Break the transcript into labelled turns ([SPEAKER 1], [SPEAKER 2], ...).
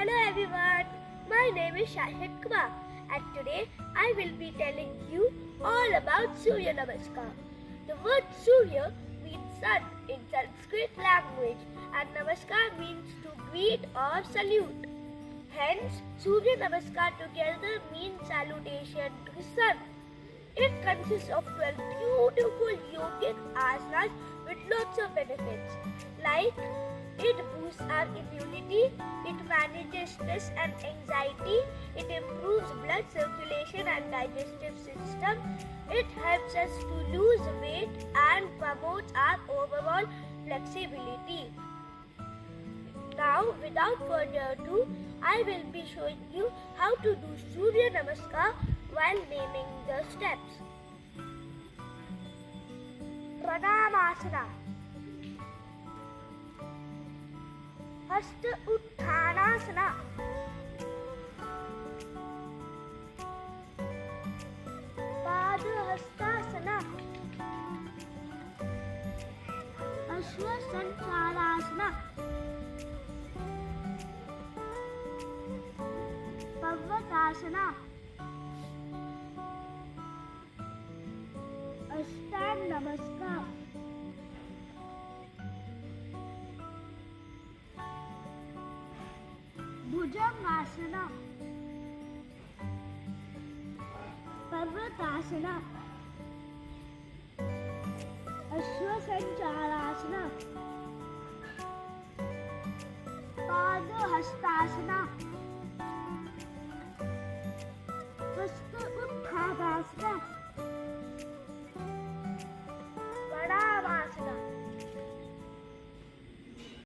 [SPEAKER 1] Hello everyone, my name is Shahid Kumar and today I will be telling you all about Surya Namaskar. The word Surya means sun in Sanskrit language and Namaskar means to greet or salute. Hence, Surya Namaskar together means salutation to the sun. It consists of 12 beautiful yogic asanas with lots of benefits like it boosts our immunity, it manages stress and anxiety, it improves blood circulation and digestive system, it helps us to lose weight and promotes our overall flexibility. Now, without further ado, I will be showing you how to do Surya Namaskar while naming the steps. Pranamasana. Hasta Uttanasana. Padahastasana. Ashwasanchalasana. Pavatasana. Ashtang Namaskar. Bhujangasana. Parvatasana. Ashwasanchalasana. Padahastasana.